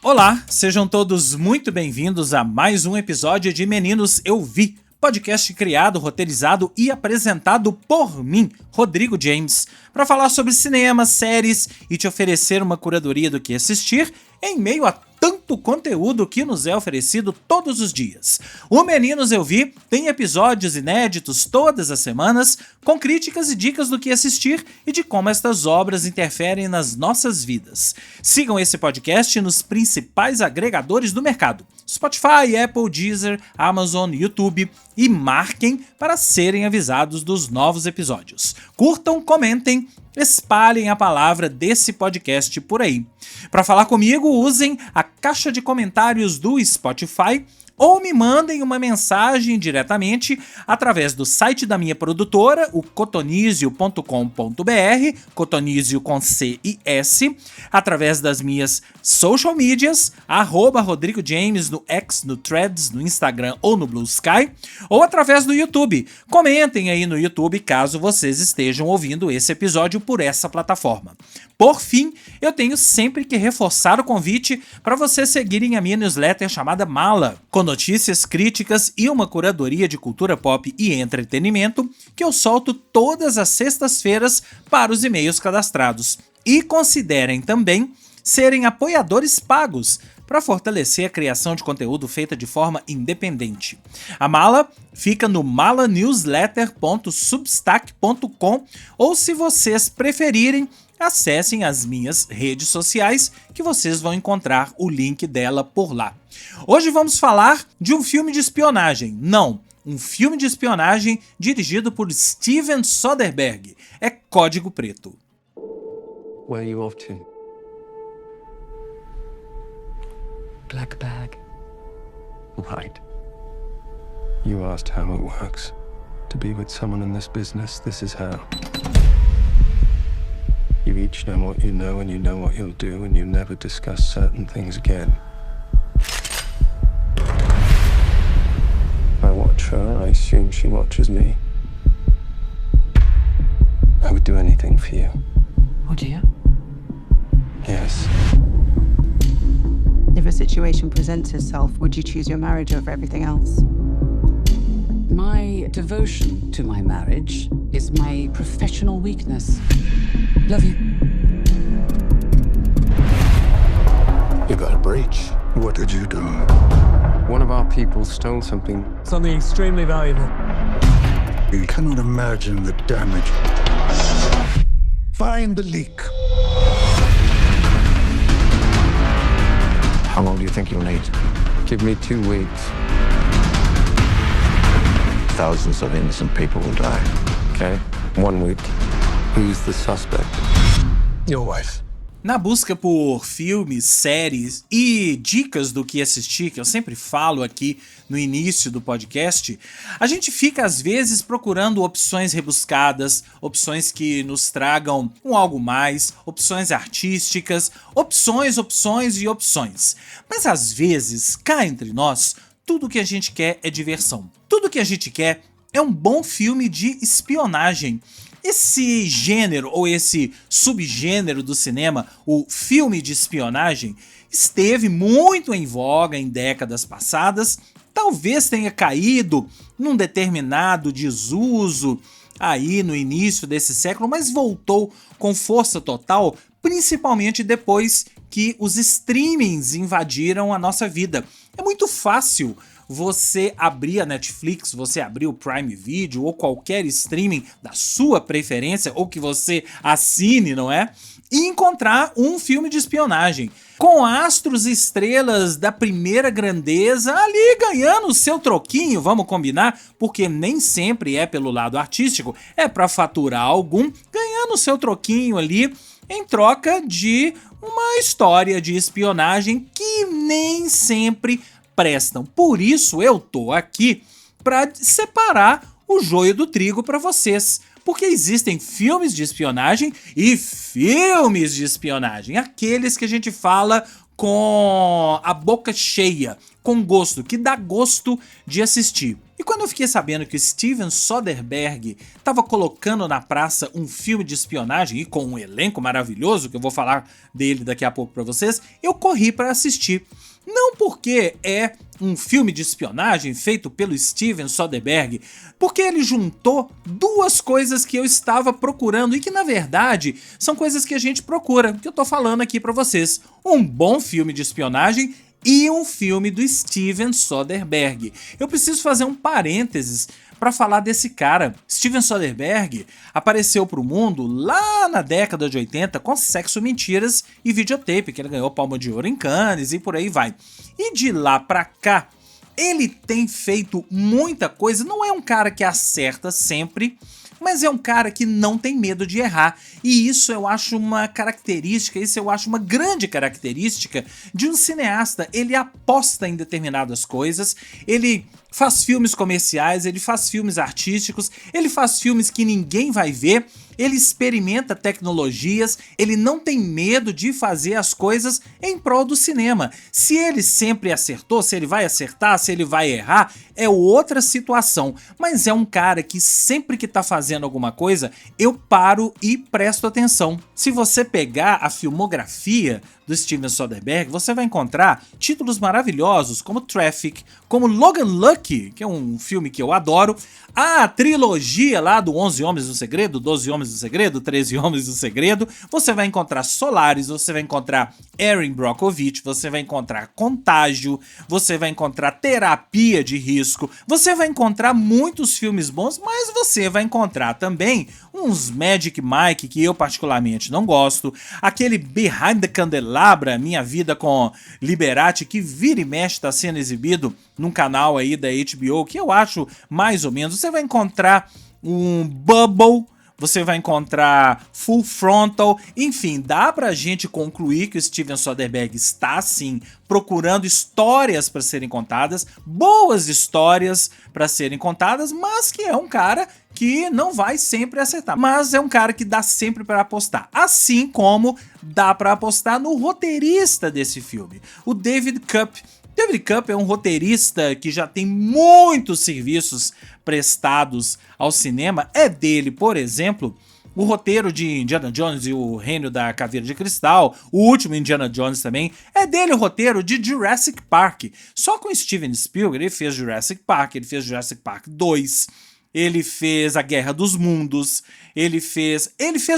Olá, sejam todos muito bem-vindos a mais um episódio de Meninos Eu Vi, podcast criado, roteirizado e apresentado por mim, Rodrigo James, para falar sobre cinema, séries e te oferecer uma curadoria do que assistir em meio a tanto conteúdo que nos é oferecido todos os dias. O Meninos Eu Vi tem episódios inéditos todas as semanas, com críticas e dicas do que assistir e de como estas obras interferem nas nossas vidas. Sigam esse podcast nos principais agregadores do mercado: Spotify, Apple, Deezer, Amazon, YouTube, e marquem para serem avisados dos novos episódios. Curtam, comentem, espalhem a palavra desse podcast por aí. Para falar comigo, usem a caixa de comentários do Spotify ou me mandem uma mensagem diretamente através do site da minha produtora, o cotonizio.com.br, cotonizio com C e S, através das minhas social medias, @Rodrigo James no X, no Threads, no Instagram ou no Blue Sky, ou através do YouTube. Comentem aí no YouTube caso vocês estejam ouvindo esse episódio por essa plataforma. Por fim, eu tenho sempre que reforçar o convite para vocês seguirem a minha newsletter chamada Mala, com notícias, críticas e uma curadoria de cultura pop e entretenimento que eu solto todas as sextas-feiras para os e-mails cadastrados. E considerem também serem apoiadores pagos para fortalecer a criação de conteúdo feita de forma independente. A Mala fica no malanewsletter.substack.com, ou se vocês preferirem, acessem as minhas redes sociais que vocês vão encontrar o link dela por lá. Hoje vamos falar de um filme de espionagem. Não, um filme de espionagem dirigido por Steven Soderbergh. É Código Preto. Where are you off to? Black bag. Right. You asked how it works. To be with someone in this business, this is how. You each know what you know, and you know what you'll do, and you never discuss certain things again. I watch her, I assume she watches me. I would do anything for you. Would you? Yes. If a situation presents itself, would you choose your marriage over everything else? My devotion to my marriage is my professional weakness. Love you. You got a breach. What did you do? One of our people stole something. Something extremely valuable. You cannot imagine the damage. Find the leak. How long do you think you'll need? Give me 2 weeks. Thousands of innocent people will die. Okay, 1 week. Who's the suspect? Your wife. Na busca por filmes, séries e dicas do que assistir, que eu sempre falo aqui no início do podcast, a gente fica às vezes procurando opções rebuscadas, opções que nos tragam um algo mais, opções artísticas, opções e opções. Mas às vezes, cá entre nós, tudo que a gente quer é diversão. Tudo que a gente quer é um bom filme de espionagem. Esse gênero ou esse subgênero do cinema, o filme de espionagem, esteve muito em voga em décadas passadas, talvez tenha caído num determinado desuso aí no início desse século, mas voltou com força total, principalmente depois que os streamings invadiram a nossa vida. É muito fácil você abrir a Netflix, você abrir o Prime Video ou qualquer streaming da sua preferência ou que você assine, não é? E encontrar um filme de espionagem com astros e estrelas da primeira grandeza ali ganhando o seu troquinho, vamos combinar, porque nem sempre é pelo lado artístico, é para faturar algum, ganhando o seu troquinho ali em troca de uma história de espionagem que nem sempre prestam. Por isso eu tô aqui para separar o joio do trigo para vocês, porque existem filmes de espionagem e filmes de espionagem, aqueles que a gente fala com a boca cheia, com gosto, que dá gosto de assistir. E quando eu fiquei sabendo que o Steven Soderbergh estava colocando na praça um filme de espionagem e com um elenco maravilhoso, que eu vou falar dele daqui a pouco para vocês, eu corri para assistir. Não porque é um filme de espionagem feito pelo Steven Soderbergh, porque ele juntou duas coisas que eu estava procurando e que na verdade são coisas que a gente procura, que eu tô falando aqui para vocês. Um bom filme de espionagem e um filme do Steven Soderbergh. Eu preciso fazer um parênteses para falar desse cara. Steven Soderbergh apareceu pro mundo lá na década de 80 com Sexo, Mentiras e Videotape, que ele ganhou Palma de Ouro em Cannes e por aí vai. E de lá pra cá, ele tem feito muita coisa. Não é um cara que acerta sempre, mas é um cara que não tem medo de errar. E isso eu acho uma característica, isso eu acho uma grande característica de um cineasta. Ele aposta em determinadas coisas, ele faz filmes comerciais, ele faz filmes artísticos, ele faz filmes que ninguém vai ver, ele experimenta tecnologias, ele não tem medo de fazer as coisas em prol do cinema. Se ele sempre acertou, se ele vai acertar, se ele vai errar, é outra situação. Mas é um cara que sempre que tá fazendo alguma coisa, eu paro e presto atenção. Se você pegar a filmografia do Steven Soderbergh, você vai encontrar títulos maravilhosos como Traffic, como Logan Lucky, que é um filme que eu adoro, a trilogia lá do 11 Homens do Segredo, 12 Homens do Segredo, 13 Homens do Segredo, você vai encontrar Solaris, você vai encontrar Erin Brockovich, você vai encontrar Contágio, você vai encontrar Terapia de Risco, você vai encontrar muitos filmes bons, mas você vai encontrar também uns Magic Mike que eu particularmente não gosto, aquele Behind the Candelabra, Minha Vida com Liberati, que vira e mexe está sendo exibido num canal aí da HBO, que eu acho mais ou menos. Você vai encontrar um Bubble, você vai encontrar Full Frontal, enfim, dá pra gente concluir que o Steven Soderbergh está sim procurando histórias para serem contadas, boas histórias para serem contadas, mas que é um cara que não vai sempre acertar, mas é um cara que dá sempre para apostar, assim como dá para apostar no roteirista desse filme, o David Koepp. David Koepp é um roteirista que já tem muitos serviços prestados ao cinema. É dele, por exemplo, o roteiro de Indiana Jones e o Reino da Caveira de Cristal, o último Indiana Jones também. É dele o roteiro de Jurassic Park. Só com Steven Spielberg ele fez Jurassic Park, ele fez Jurassic Park 2, ele fez A Guerra dos Mundos, ele fez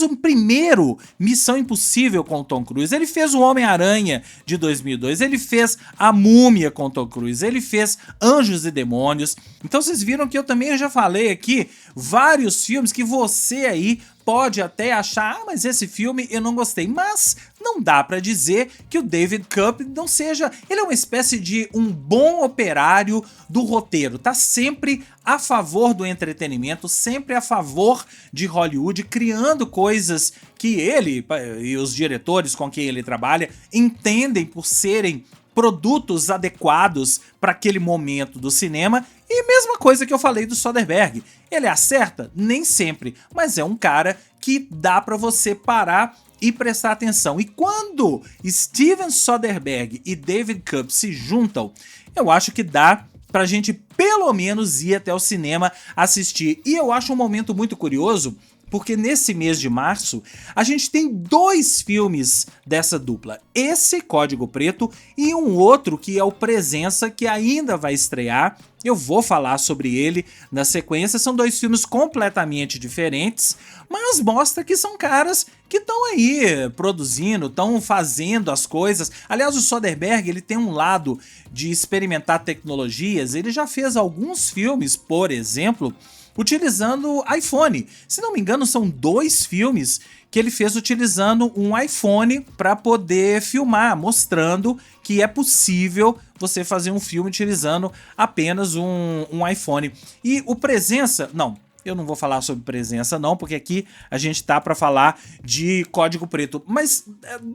um primeiro Missão Impossível com o Tom Cruise, ele fez o Homem-Aranha de 2002, ele fez A Múmia com o Tom Cruise, ele fez Anjos e Demônios. Então vocês viram que eu também já falei aqui vários filmes que você aí pode até achar, mas esse filme eu não gostei, mas não dá pra dizer que o David Koepp não seja, ele é uma espécie de um bom operário do roteiro, tá sempre a favor do entretenimento, sempre a favor de Hollywood, criando coisas que ele e os diretores com quem ele trabalha entendem por serem produtos adequados para aquele momento do cinema. E mesma coisa que eu falei do Soderbergh, ele acerta? Nem sempre, mas é um cara que dá para você parar e prestar atenção. E quando Steven Soderbergh e David Koepp se juntam, eu acho que dá pra gente pelo menos ir até o cinema assistir. E eu acho um momento muito curioso, porque nesse mês de março a gente tem dois filmes dessa dupla, esse Código Preto e um outro que é o Presença, que ainda vai estrear. Eu vou falar sobre ele na sequência. São dois filmes completamente diferentes, mas mostra que são caras que estão aí produzindo, estão fazendo as coisas. Aliás, o Soderbergh ele tem um lado de experimentar tecnologias. Ele já fez alguns filmes, por exemplo, utilizando iPhone. Se não me engano, são 2 filmes que ele fez utilizando um iPhone para poder filmar, mostrando que é possível você fazer um filme utilizando apenas um iPhone. E o Presença, não, eu não vou falar sobre Presença não, porque aqui a gente tá para falar de Código Preto, mas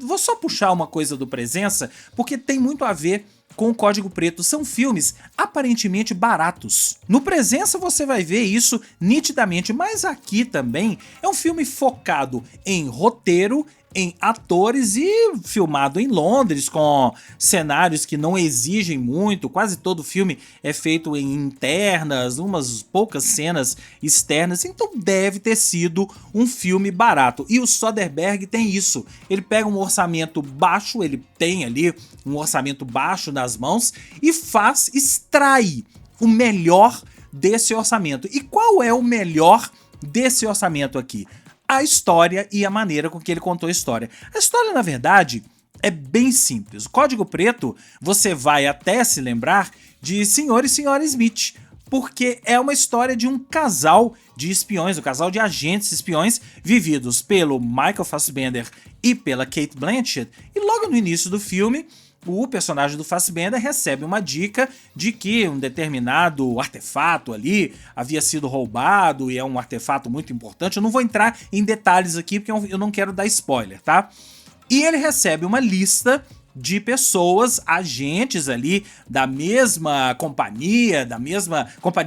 vou só puxar uma coisa do Presença, porque tem muito a ver com o Código Preto. São filmes aparentemente baratos. No Presença você vai ver isso nitidamente, mas aqui também é um filme focado em roteiro em atores e filmado em Londres, com cenários que não exigem muito. Quase todo o filme é feito em internas, umas poucas cenas externas, então deve ter sido um filme barato. E o Soderbergh tem isso, ele pega um orçamento baixo, ele tem ali um orçamento baixo nas mãos e extrai o melhor desse orçamento. E qual é o melhor desse orçamento aqui? A história e a maneira com que ele contou a história. A história, na verdade, é bem simples. O Código Preto, você vai até se lembrar de Sr. e Sra. Smith, porque é uma história de um casal de espiões, um casal de agentes espiões vividos pelo Michael Fassbender e pela Cate Blanchett, e logo no início do filme, o personagem do Fassbender recebe uma dica de que um determinado artefato ali havia sido roubado e é um artefato muito importante. Eu não vou entrar em detalhes aqui porque eu não quero dar spoiler, tá? E ele recebe uma lista de pessoas, agentes ali da mesma companhia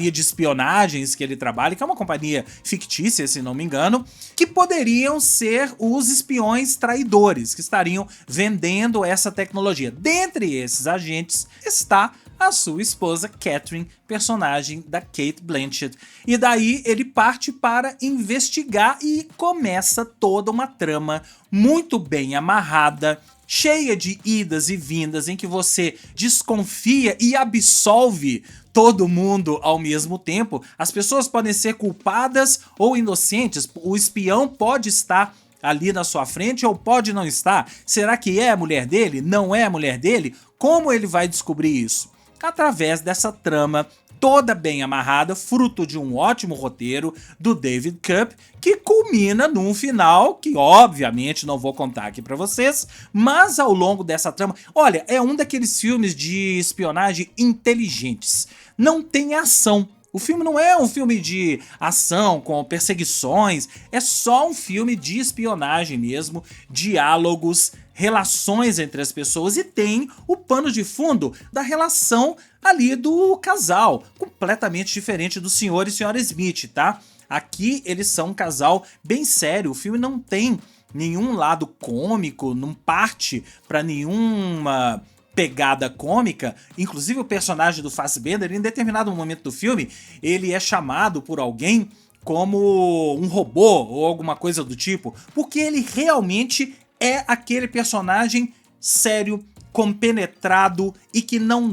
de espionagens que ele trabalha, que é uma companhia fictícia, se não me engano, que poderiam ser os espiões traidores, que estariam vendendo essa tecnologia. Dentre esses agentes está a sua esposa Catherine, personagem da Cate Blanchett. E daí ele parte para investigar e começa toda uma trama muito bem amarrada, cheia de idas e vindas, em que você desconfia e absolve todo mundo ao mesmo tempo. As pessoas podem ser culpadas ou inocentes, o espião pode estar ali na sua frente ou pode não estar. Será que é a mulher dele? Não é a mulher dele? Como ele vai descobrir isso? Através dessa trama toda bem amarrada, fruto de um ótimo roteiro do David Koepp, que culmina num final que obviamente não vou contar aqui pra vocês, mas ao longo dessa trama, olha, é um daqueles filmes de espionagem inteligentes, não tem ação. O filme não é um filme de ação com perseguições, é só um filme de espionagem mesmo, diálogos, relações entre as pessoas, e tem o pano de fundo da relação ali do casal, completamente diferente do Sr. e Sra. Smith, tá? Aqui eles são um casal bem sério, o filme não tem nenhum lado cômico, não parte pra nenhuma pegada cômica. Inclusive o personagem do Fassbender, em determinado momento do filme, ele é chamado por alguém como um robô ou alguma coisa do tipo, porque ele realmente é aquele personagem sério, compenetrado e que não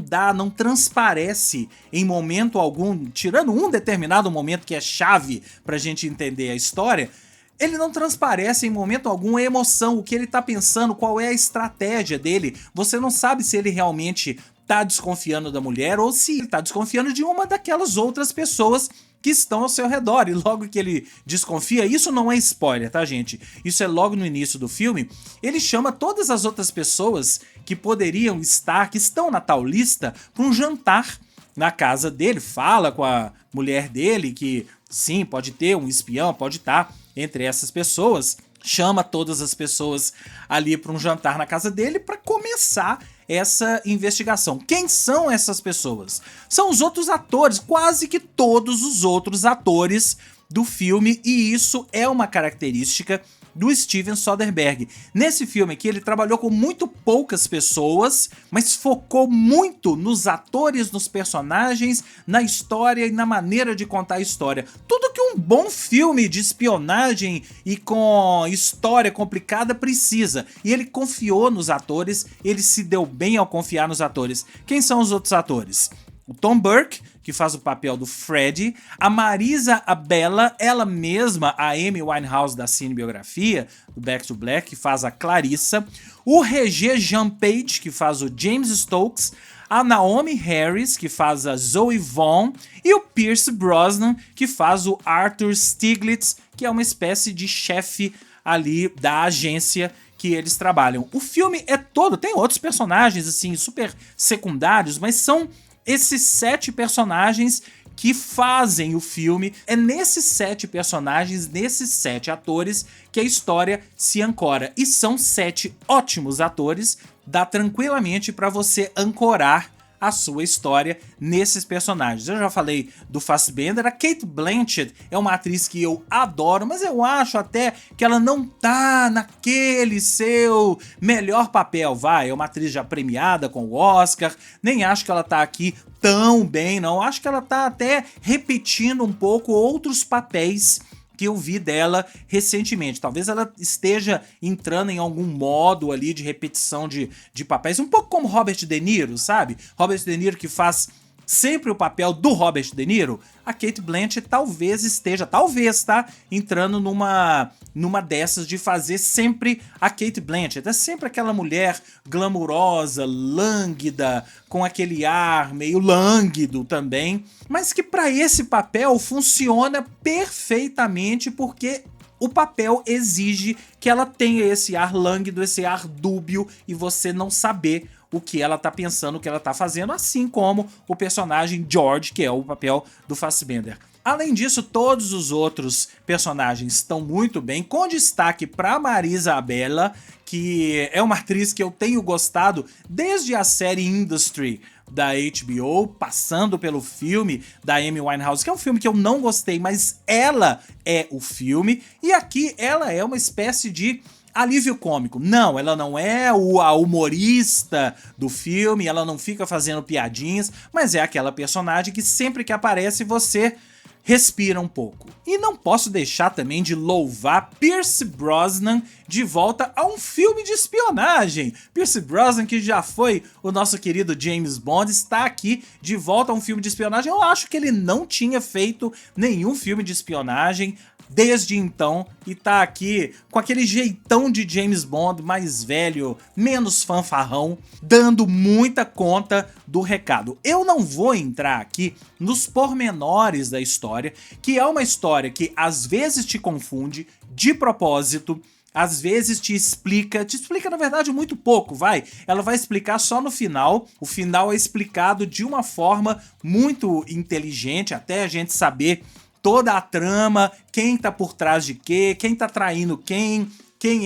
transparece em momento algum, tirando um determinado momento que é chave pra gente entender a história. Ele não transparece em momento algum a emoção, o que ele tá pensando, qual é a estratégia dele. Você não sabe se ele realmente tá desconfiando da mulher ou se ele tá desconfiando de uma daquelas outras pessoas que estão ao seu redor. E logo que ele desconfia, isso não é spoiler, tá, gente? Isso é logo no início do filme. Ele chama todas as outras pessoas que poderiam estar, que estão na tal lista, para um jantar na casa dele. Fala com a mulher dele que sim, pode ter um espião, pode estar entre essas pessoas. Chama todas as pessoas ali para um jantar na casa dele para começar essa investigação. Quem são essas pessoas? São os outros atores, quase que todos os outros atores do filme, e isso é uma característica do Steven Soderbergh. Nesse filme aqui ele trabalhou com muito poucas pessoas, mas focou muito nos atores, nos personagens, na história e na maneira de contar a história. Tudo que um bom filme de espionagem e com história complicada precisa. E ele confiou nos atores, ele se deu bem ao confiar nos atores. Quem são os outros atores? O Tom Burke, que faz o papel do Freddy, a Marisa Abela, ela mesma, a Amy Winehouse da cinebiografia, do Back to Black, que faz a Clarissa, o Regé Jean Page, que faz o James Stokes, a Naomi Harris, que faz a Zoe Vaughn, e o Pierce Brosnan, que faz o Arthur Stiglitz, que é uma espécie de chefe ali da agência que eles trabalham. O filme é todo, tem outros personagens assim super secundários, mas são esses 7 personagens que fazem o filme. É nesses 7 personagens, nesses 7 atores, que a história se ancora. E são 7 ótimos atores, dá tranquilamente para você ancorar a sua história nesses personagens. Eu já falei do Fassbender, a Cate Blanchett é uma atriz que eu adoro, mas eu acho até que ela não tá naquele seu melhor papel, vai, é uma atriz já premiada com o Oscar, nem acho que ela tá aqui tão bem, não, acho que ela tá até repetindo um pouco outros papéis que eu vi dela recentemente. Talvez ela esteja entrando em algum modo ali de repetição de papéis, um pouco como Robert De Niro, sabe? Robert De Niro que faz sempre o papel do Robert De Niro. A Cate Blanchett talvez esteja, tá? Entrando numa dessas de fazer sempre a Cate Blanchett. É sempre aquela mulher glamurosa, lânguida, com aquele ar meio lânguido também, mas que para esse papel funciona perfeitamente porque o papel exige que ela tenha esse ar lânguido, esse ar dúbio e você não saber o que ela tá pensando, o que ela tá fazendo, assim como o personagem George, que é o papel do Fassbender. Além disso, todos os outros personagens estão muito bem, com destaque para Marisa Abela, que é uma atriz que eu tenho gostado desde a série Industry da HBO, passando pelo filme da Amy Winehouse, que é um filme que eu não gostei, mas ela é o filme, e aqui ela é uma espécie de alívio cômico. Não, ela não é a humorista do filme, ela não fica fazendo piadinhas, mas é aquela personagem que sempre que aparece você respira um pouco. E não posso deixar também de louvar Pierce Brosnan de volta a um filme de espionagem. Pierce Brosnan, que já foi o nosso querido James Bond, está aqui de volta a um filme de espionagem. Eu acho que ele não tinha feito nenhum filme de espionagem desde então e tá aqui com aquele jeitão de James Bond mais velho, menos fanfarrão, dando muita conta do recado. Eu não vou entrar aqui nos pormenores da história, que é uma história que às vezes te confunde de propósito, às vezes te explica na verdade muito pouco, vai. Ela vai explicar só no final, o final é explicado de uma forma muito inteligente, até a gente saber toda a trama, quem tá por trás de quê, quem tá traindo quem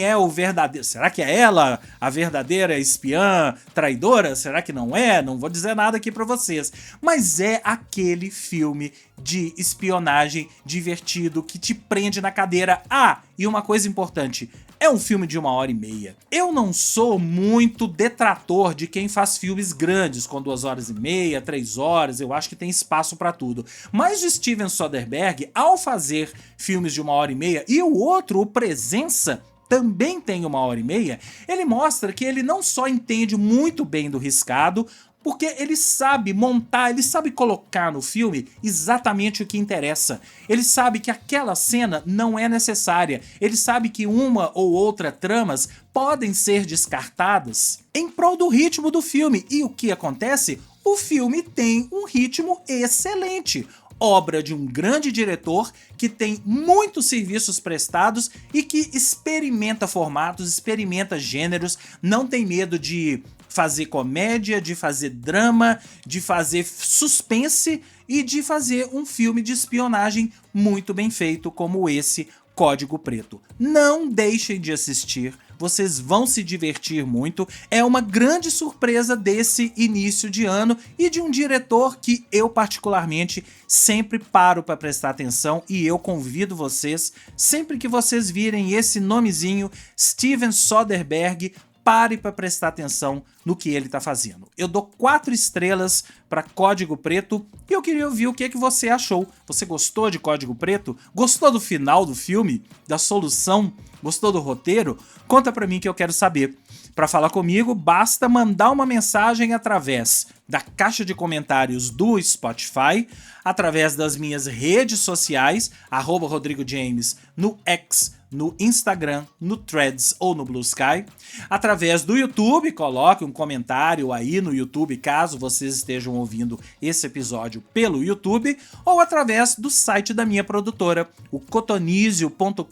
é o verdadeiro. Será que é ela a verdadeira espiã traidora? Será que não é? Não vou dizer nada aqui pra vocês. Mas é aquele filme de espionagem divertido que te prende na cadeira. Ah, e uma coisa importante, é um filme de 1h30. Eu não sou muito detrator de quem faz filmes grandes, com 2h30, 3 horas, eu acho que tem espaço pra tudo. Mas o Steven Soderbergh, ao fazer filmes de 1h30, e o outro, o Presença, também tem 1h30, ele mostra que ele não só entende muito bem do riscado, porque ele sabe montar, ele sabe colocar no filme exatamente o que interessa. Ele sabe que aquela cena não é necessária. Ele sabe que uma ou outra tramas podem ser descartadas em prol do ritmo do filme. E o que acontece? O filme tem um ritmo excelente. Obra de um grande diretor que tem muitos serviços prestados e que experimenta formatos, experimenta gêneros, não tem medo de fazer comédia, de fazer drama, de fazer suspense e de fazer um filme de espionagem muito bem feito como esse Código Preto. Não deixem de assistir, vocês vão se divertir muito, é uma grande surpresa desse início de ano e de um diretor que eu particularmente sempre paro para prestar atenção e eu convido vocês, sempre que vocês virem esse nomezinho, Steven Soderbergh, pare para prestar atenção no que ele tá fazendo. Eu dou 4 estrelas para Código Preto e eu queria ouvir o que você achou. Você gostou de Código Preto? Gostou do final do filme? Da solução? Gostou do roteiro? Conta para mim que eu quero saber. Para falar comigo, basta mandar uma mensagem através da caixa de comentários do Spotify, através das minhas redes sociais, @RodrigoJames no X, no Instagram, no Threads ou no Blue Sky, através do YouTube, coloque um comentário aí no YouTube caso vocês estejam ouvindo esse episódio pelo YouTube, ou através do site da minha produtora, o cotonizio.com.br,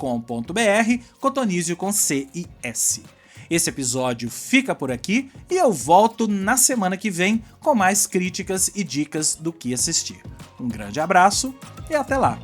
cotonizio com C e S. Esse episódio fica por aqui e eu volto na semana que vem com mais críticas e dicas do que assistir. Um grande abraço e até lá!